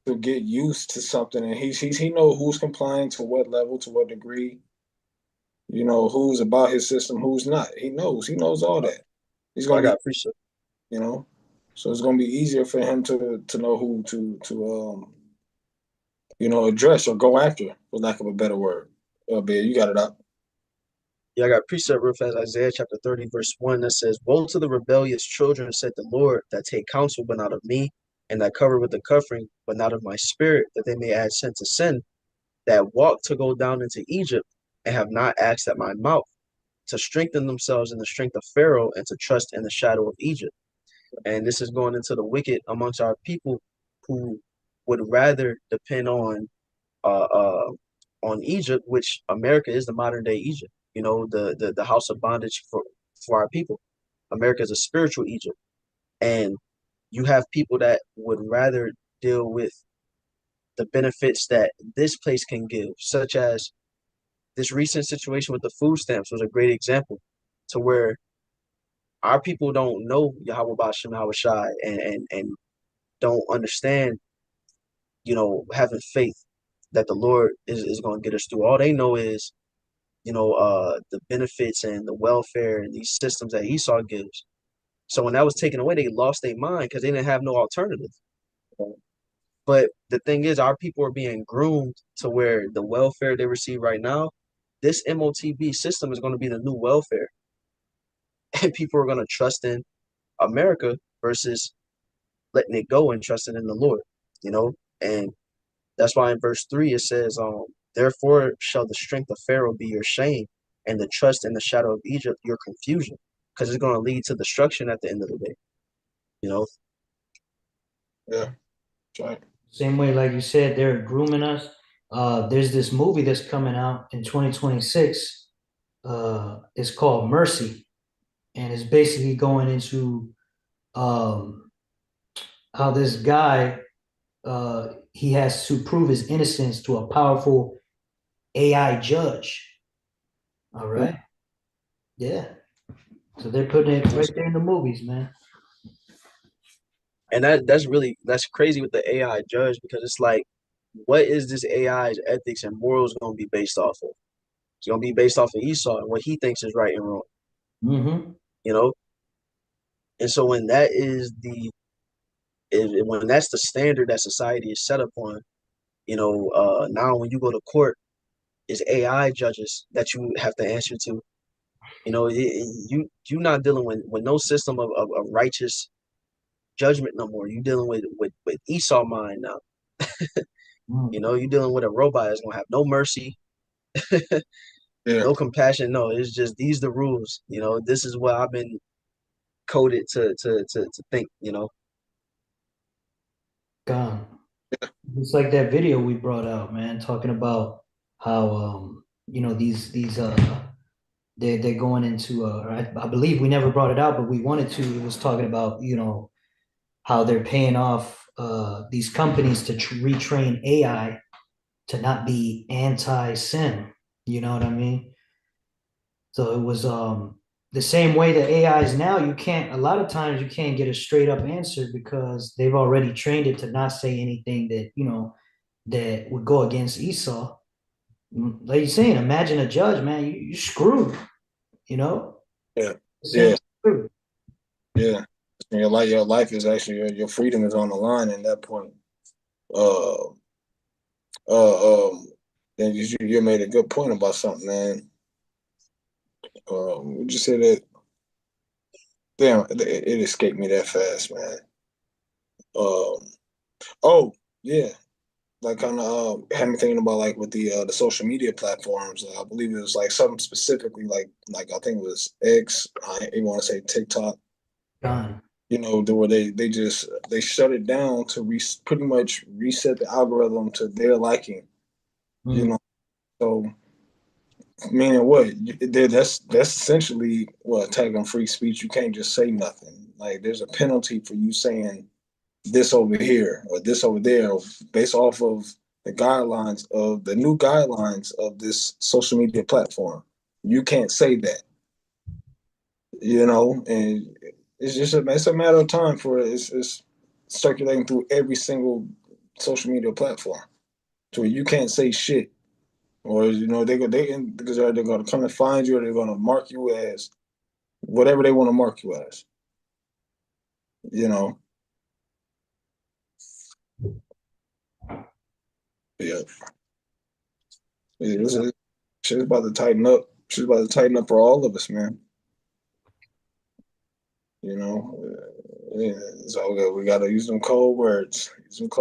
to get used to something, and he know who's complying to what level, to what degree. Who's about his system, who's not. He knows all that. He's I gonna be, got appreciate. you know, so it's gonna be easier for him to know who to address or go after, for lack of a better word. Bear, you got it up. Yeah, I got precept real fast. Isaiah chapter 30, verse 1 that says, woe to the rebellious children, said the Lord, that take counsel, but not of me, and that cover with the covering, but not of my spirit, that they may add sin to sin, that walk to go down into Egypt, and have not asked at my mouth, to strengthen themselves in the strength of Pharaoh, and to trust in the shadow of Egypt. And this is going into the wicked amongst our people who would rather depend uh, uh, on Egypt, which America is the modern day Egypt. The house of bondage for our people. America is a spiritual Egypt, and you have people that would rather deal with the benefits that this place can give, such as this recent situation with the food stamps was a great example to where our people don't know Yahweh Bashem Yahweh Shai and don't understand, having faith that the Lord is going to get us through. All they know is, the benefits and the welfare and these systems that Esau gives. So when that was taken away, they lost their mind because they didn't have no alternative. But the thing is, our people are being groomed to where the welfare they receive right now, this MOTB system is going to be the new welfare. And people are going to trust in America versus letting it go and trusting in the Lord, you know? And that's why in verse 3 it says, therefore shall the strength of Pharaoh be your shame, and the trust in the shadow of Egypt your confusion, because it's going to lead to destruction at the end of the day, you know? Yeah, that's right. Same way, like you said, they're grooming us. There's this movie that's coming out in 2026. It's called Mercy, and it's basically going into um, how this guy he has to prove his innocence to a powerful AI judge. All right, yeah. So they're putting it right there in the movies, man. And that's crazy with the AI judge, because it's like, what is this AI's ethics and morals going to be based off of? It's going to be based off of Esau and what he thinks is right and wrong, Mm-hmm. you know? And so when that is when that's the standard that society is set upon, now when you go to court, it's AI judges that you have to answer to. You're not dealing with no system of righteous judgment no more. You're dealing with Esau mind now. You're dealing with a robot that's gonna have no mercy, Yeah, no compassion. No, it's just these the rules. This is what I've been coded to think. Gone. It's like that video we brought out, man, talking about how these they're going into I believe we never brought it out, but we wanted to. It was talking about how they're paying off these companies to retrain AI to not be anti-sin. You know what I mean? So it was the same way that AI is now. You can't, a lot of times you can't get a straight up answer because they've already trained it to not say anything that that would go against Esau. Like you're saying, imagine a judge, man, you screwed. You know, yeah, yeah, essentially screwed. yeah. Your life is actually your freedom is on the line at that point. Uh, and you made a good point about something, man. Would you say that? Damn, it escaped me that fast, man. Um, oh yeah, like kind of had me thinking about like with the social media platforms. I believe it was like something specifically like I think it was X. I even want to say TikTok. Gone. Where they shut it down to pretty much reset the algorithm to their liking. You Mm, know, so meaning what? That's essentially what attacking free speech. You can't just say nothing. Like there's a penalty for you saying this over here or this over there based off of the new guidelines of this social media platform. You can't say that, and it's a matter of time for it's circulating through every single social media platform to where you can't say shit, or because they're going to come and find you, or they're going to mark you as whatever they want to mark you as, you know. Yeah, shit's about to tighten up. Shit's about to tighten up for all of us, man. You know, yeah, so we got to use some cold words, and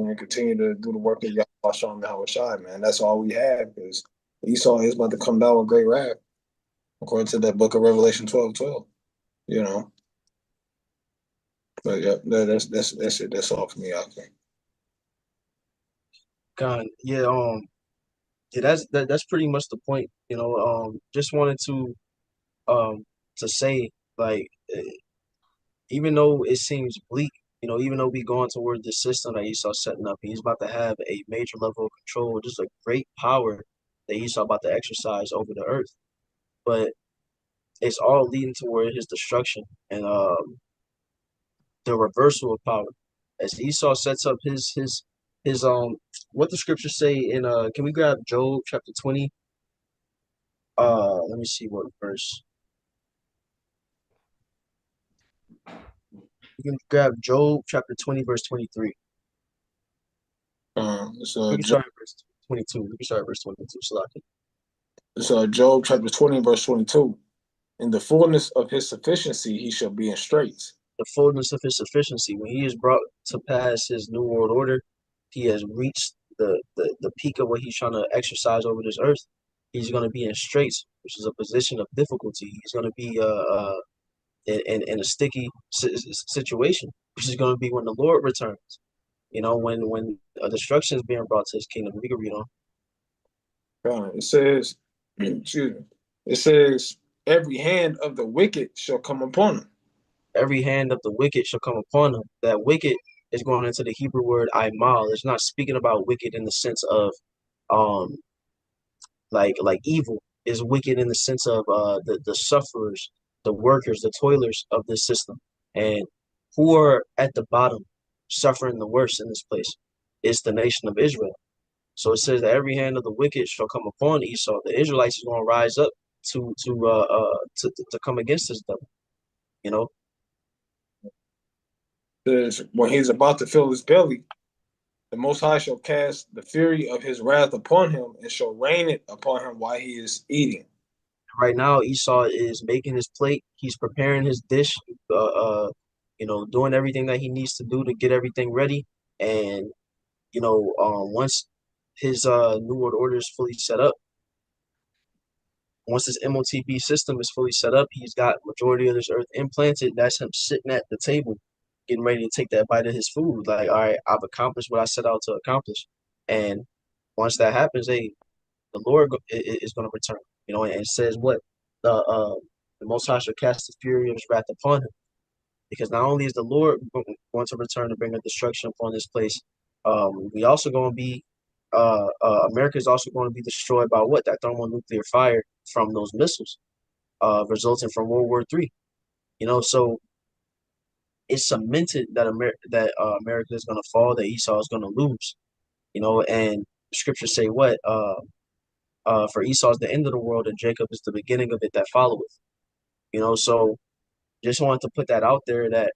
then continue to do the work of Yahweh Shalom Yahweh Shai, man. That's all we have because Esau is about to come down with great wrath, according to that book of Revelation 12:12. You know, but yeah, that's it. That's all for me. I think. God, yeah, yeah, that's pretty much the point. Just wanted um to say, like, even though it seems bleak, even though we going toward this system that Esau setting up, he's about to have a major level of control, just a great power that Esau about to exercise over the earth. But it's all leading toward his destruction and the reversal of power. As Esau sets up his what the scriptures say in can we grab Job chapter 20? Let me see what verse. You can grab Job chapter 20, verse 23. We can Job, start at verse 22. We can start at verse 22. Salaki. Job chapter 20, verse 22. In the fullness of his sufficiency, he shall be in straits. The fullness of his sufficiency. When he is brought to pass his new world order, he has reached the peak of what he's trying to exercise over this earth. He's going to be in straits, which is a position of difficulty. He's going to be in a sticky situation, which is going to be when the Lord returns. When a destruction is being brought to his kingdom. We can read on. It says, excuse me, it says, every hand of the wicked shall come upon him. Every hand of the wicked shall come upon him. That wicked is going into the Hebrew word aimal. It's not speaking about wicked in the sense of um like evil. Is wicked in the sense of the sufferers, the workers, the toilers of this system. And who are at the bottom suffering the worst in this place is the nation of Israel. So it says that every hand of the wicked shall come upon Esau. The Israelites is going to rise up to come against this devil. You know, Says, when he's about to fill his belly, the Most High shall cast the fury of his wrath upon him and shall rain it upon him while he is eating. right now Esau is making his plate. He's preparing his dish. Doing everything that he needs to do to get everything ready. And once his New World Order is fully set up, once this MOTB system is fully set up, he's got majority of this earth implanted. That's him sitting at the table, getting ready to take that bite of his food. Like, all right, I've accomplished what I set out to accomplish. And once that happens, hey, the Lord is going to return. And it says what the Most High shall cast the fury of his wrath upon him, because not only is the Lord going to return to bring a destruction upon this place, we also going to be America is also going to be destroyed by what? That thermonuclear fire from those missiles, resulting from World War III. So it's cemented that America is going to fall, that Esau is going to lose. And scriptures say what? For Esau is the end of the world, and Jacob is the beginning of it that followeth. So just wanted to put that out there, that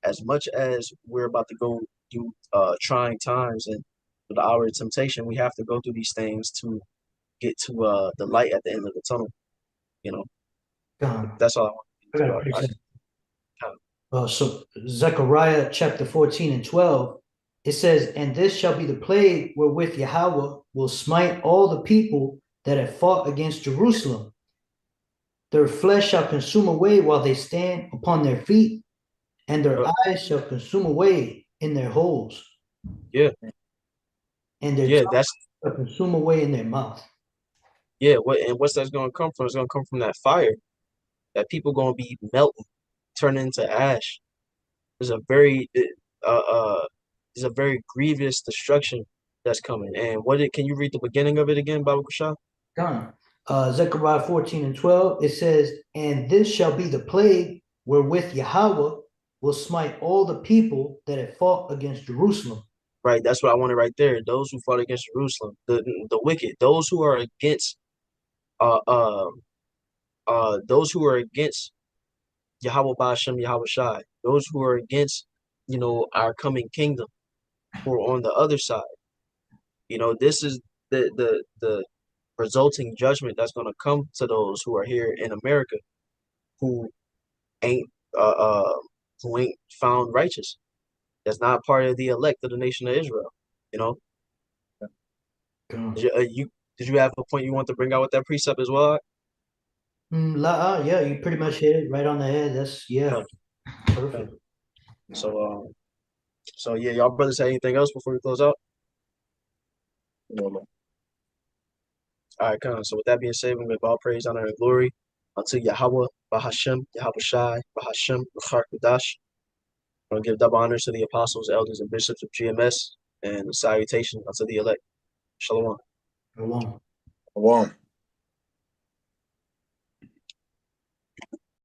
as much as we're about to go through trying times and the hour of temptation, we have to go through these things to get to the light at the end of the tunnel. That's all I want I got a to precept. So Zechariah chapter 14 and 12, it says, and this shall be the plague wherewith Yahweh will smite all the people that have fought against Jerusalem. Their flesh shall consume away while they stand upon their feet, and their eyes shall consume away in their holes. Yeah. And their tongue shall consume away in their mouth. Yeah, what's that's gonna come from? It's gonna come from that fire. That people gonna be melting, turning into ash. There's a very grievous destruction that's coming. And can you read the beginning of it again, Baba Kushah? Done. Zechariah 14 and 12, it says, and this shall be the plague wherewith Yahweh will smite all the people that have fought against Jerusalem. Right, that's what I wanted right there. Those who fought against Jerusalem, the wicked, those who are against those who are against Yahweh Ba'ashem, Yahweh Shai, those who are against, our coming kingdom, who are on the other side. This is the resulting judgment that's going to come to those who are here in America, who ain't uh, uh who ain't found righteous. That's not part of the elect of the nation of Israel. Did you have a point you want to bring out with that precept as well? Yeah, you pretty much hit it right on the head. That's perfect. So yeah, y'all brothers have anything else before we close out? No. All right, come on. So with that being said, we give all praise, honor, and glory unto Yahweh, Bahashem, Yahweh Shai, Bahashem, Bachar Kudash. want to give double honors to the apostles, elders, and bishops of GMS, and a salutation unto the elect. Shalom. Shalom. Shalom.